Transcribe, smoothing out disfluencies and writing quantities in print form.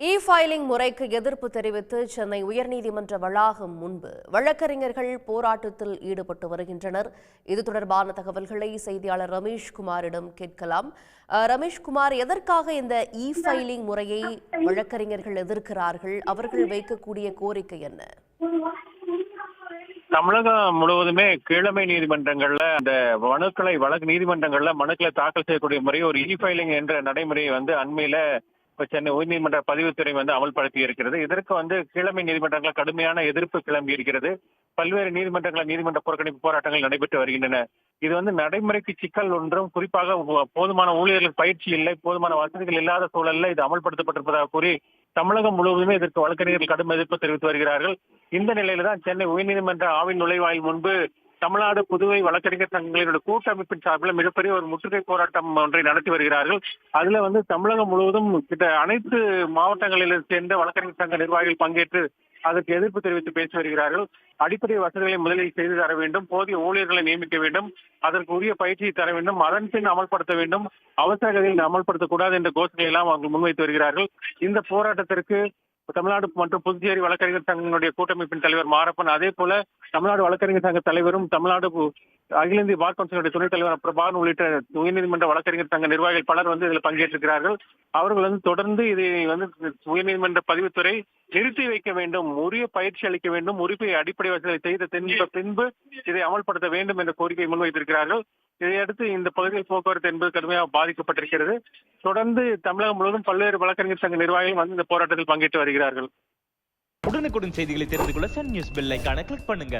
இ-ஃபைலிங் முறைக்கு எதிர்ப்பு தெரிவித்து சென்னை உயர்நீதிமன்ற வளாகம் முன்பு வழக்கறிஞர்கள் போராட்டத்தில் ஈடுபட்டு வருகின்றனர். இது தொடர்பான தகவல்களை செய்தியாளர் ரமேஷ்குமாரிடம் கேட்கலாம். ரமேஷ்குமார், எதற்காக இந்த இ-ஃபைலிங் முறையை வழக்கறிஞர்கள் எதிர்க்கிறார்கள்? அவர்கள் வைக்கக்கூடிய கோரிக்கை என்ன? தமிழகம் முழுவதுமே கீழமை நீதிமன்றங்கள்ல அந்த நீதிமன்றங்கள்ல மனுக்களை தாக்கல் செய்யக்கூடிய முறை ஒரு இ-ஃபைலிங் என்ற நடைமுறையை அண்மையில சென்னை உயர்நீதிமன்ற பதிவுத்துறை அமல்படுத்தி இருக்கிறது. இதற்கு கீழமை நீதிமன்றங்கள் கடுமையான எதிர்ப்பு கிளம்பி இருக்கிறது. பல்வேறு நீதிமன்ற புறக்கணிப்பு போராட்டங்கள் நடைபெற்று வருகின்றன. இது நடைமுறைக்கு சிக்கல் ஒன்றும், குறிப்பாக போதுமான ஊழியர்கள் பயிற்சி இல்லை, போதுமான வசதிகள் இல்லாத சூழல்ல இது அமல்படுத்தப்பட்டிருப்பதாக கூறி தமிழகம் முழுவதுமே இதற்கு வழக்கறிஞர்கள் கடும் எதிர்ப்பு தெரிவித்து வருகிறார்கள். இந்த நிலையில தான் சென்னை உயர்நீதிமன்ற ஆவின் நுழைவாயில் முன்பு தமிழ்நாடு புதுவை வழக்கறிஞர் சங்கங்களினுடைய கூட்டமைப்பின் சார்பில் மிகப்பெரிய ஒரு முற்றுகை போராட்டம் ஒன்றை நடத்தி வருகிறார்கள். அதுல தமிழகம் முழுவதும் அனைத்து மாவட்டங்களில் சேர்ந்த வழக்கறிஞர் சங்க நிர்வாகிகள் பங்கேற்று அதற்கு எதிர்ப்பு தெரிவித்து பேசி வருகிறார்கள். அடிப்படை வசதிகளை முதலில் செய்து தர வேண்டும், போதிய ஊழியர்களை நியமிக்க வேண்டும், அதற்கு உரிய பயிற்சியை தர வேண்டும், அதன் பின் அமல்படுத்த வேண்டும், அவசர கதியில் அமல்படுத்தக்கூடாது என்ற கோஷங்களை எல்லாம் அவர்கள் முன்வைத்து வருகிறார்கள். இந்த போராட்டத்திற்கு தமிழ்நாடு மற்றும் புதுச்சேரி வழக்கறிஞர் சங்கங்களுடைய கூட்டமைப்பின் தலைவர் மாரப்பன், அதே போல தமிழ்நாடு வழக்கறிஞர் சங்க தலைவரும் தமிழ்நாடு அகில இந்திய பார் கவுன்சிலுடைய துணைத் தலைவர் பிரபாகரன் உள்ளிட்ட உயர்நீதிமன்ற வழக்கறிஞர் சங்க நிர்வாகிகள் பலர் இதில் பங்கேற்றிருக்கிறார்கள். அவர்கள் தொடர்ந்து இதை உயர்நீதிமன்ற பதிவுத்துறை நிறுத்தி வைக்க வேண்டும், உரிய பயிற்சி அளிக்க வேண்டும், உரிமை அடிப்படை வசதிகளை செய்த பின்பு இதை அமல்படுத்த வேண்டும் என்ற கோரிக்கை முன்வைத்திருக்கிறார்கள். இதையடுத்து இந்த பகுதியில் போக்குவரத்து என்பது கடுமையாக பாதிக்கப்பட்டிருக்கிறது. தொடர்ந்து தமிழகம் முழுவதும் பல்வேறு வழக்கறிஞர் சங்க நிர்வாகிகள் இந்த போராட்டத்தில் பங்கேற்று வருகிறார்கள். உடனுக்குடன் செய்திகளை தெரிந்து கொள்ள சன் நியூஸ் பெல் ஐகானை கிளிக் பண்ணுங்க.